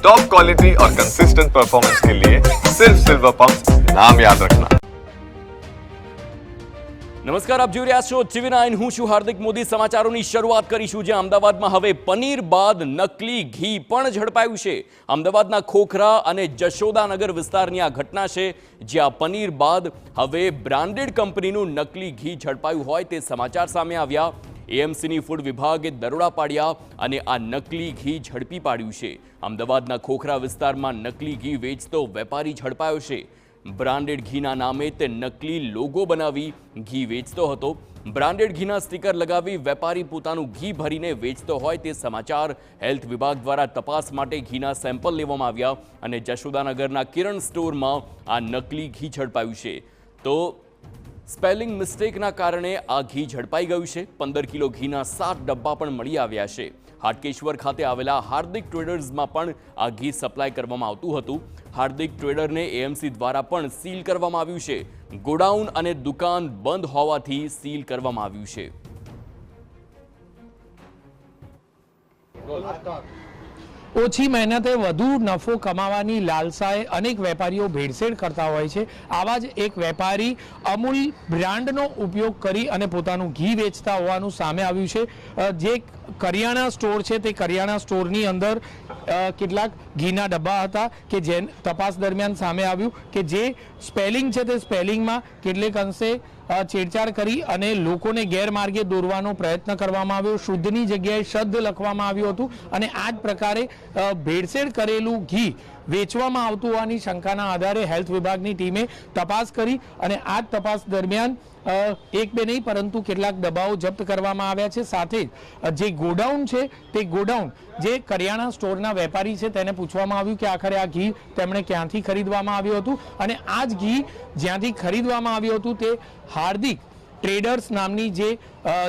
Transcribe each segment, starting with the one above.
Top quality और consistent performance के लिए सिर्फ सिल्वर पंप नाम याद रखना। નમસ્કાર, આપ જોઈ રહ્યા છો TV9। હું છું હાર્દિક મોદી। સમાચારોની શરૂઆત કરીશું જ્યાં અમદાવાદમાં હવે પનીર બાદ નકલી ઘી પણ ઝડપાયું છે। અમદાવાદના ખોખરા અને જશોદાનગર વિસ્તારની આ ઘટના છે જ્યાં પનીર બાદ હવે બ્રાન્ડેડ કંપનીનું નકલી ઘી ઝડપાયું હોય તે સમાચાર સામે આવ્યા। એએમસીની ફૂડ વિભાગે દરોડા પાડ્યા અને આ નકલી ઘી ઝડપી પાડ્યું છે। અમદાવાદના ખોખરા વિસ્તારમાં નકલી ઘી વેચતો વેપારી ઝડપાયો છે। બ્રાન્ડેડ ઘીના નામે તે નકલી લોગો બનાવી ઘી વેચતો હતો। બ્રાન્ડેડ ઘીના સ્ટીકર લગાવી વેપારી પોતાનું ઘી ભરીને વેચતો હોય તે સમાચાર હેલ્થ વિભાગ દ્વારા તપાસ માટે ઘીના સેમ્પલ લેવામાં આવ્યા અને જશોદાનગરના કિરણ સ્ટોરમાં આ નકલી ઘી ઝડપાયું છે। તો સ્પેલિંગ મિસ્ટેકના કારણે આ ઘી ઝડપાઈ ગયું છે। 15 કિલો ઘીના 7 ડબ્બા પણ મળી આવ્યા છે। હાટકેશ્વર ખાતે આવેલા હાર્દિક ટ્રેડર્સમાં પણ આ ઘી સપ્લાય કરવામાં આવતું હતું। હાર્દિક ટ્રેડરને એએમસી દ્વારા પણ સીલ કરવામાં આવ્યું છે। ગોડાઉન અને દુકાન બંધ હોવાથી સીલ કરવામાં આવ્યું છે। ઓછી મહેનતે વધુ નફો કમાવાની લાલસાએ અનેક વેપારીઓ ભેળસેળ કરતા હોય છે। આવા જ એક વેપારી અમૂલ બ્રાન્ડનો ઉપયોગ કરી અને પોતાનું ઘી વેચતા હોવાનું સામે આવ્યું છે। જે કરિયાણા સ્ટોર છે તે કરિયાણા સ્ટોરની અંદર કેટલાક ઘીના ડબ્બા હતા કે જે તપાસ દરમિયાન સામે આવ્યું કે જે સ્પેલિંગ છે તે સ્પેલિંગમાં કેટલેક અંશે છેડછાડ કરી અને લોકોને ગેરમાર્ગે દોરવાનો પ્રયત્ન કરવામાં આવ્યો। શુદ્ધની જગ્યાએ શુદ્ધ લખવામાં આવ્યું હતું અને આ જ પ્રકારે ભેળસેળ કરેલું ઘી વેચવામાં આવતું હોવાની શંકાના આધારે હેલ્થ વિભાગની ટીમે તપાસ કરી અને આ જ તપાસ દરમિયાન એક બે નહીં પરંતુ કેટલાક ડબ્બાઓ જપ્ત કરવામાં આવ્યા છે। સાથે જ જે ગોડાઉન છે તે ગોડાઉન જે કરિયાણા સ્ટોરના વેપારી છે તેને પૂછવામાં આવ્યું કે આખરે આ ઘી તેમણે ક્યાંથી ખરીદવામાં આવ્યું હતું અને આ જ ઘી જ્યાંથી ખરીદવામાં આવ્યું હતું તે હાર્દિક ટ્રેડર્સ નામની જે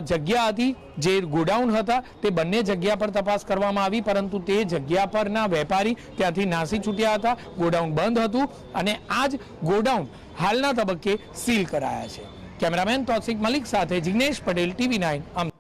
જગ્યા હતી, જે ગોડાઉન હતા, તે બંને જગ્યા પર તપાસ કરવામાં આવી પરંતુ તે જગ્યા પરના વેપારી ત્યાંથી નાસી છૂટ્યા હતા। ગોડાઉન બંધ હતું અને આ જ ગોડાઉન હાલના તબક્કે સીલ કરાયા છે। કેમેરામેન તૌસિક મલિક સાથે જિગ્નેશ પટેલ, TV9।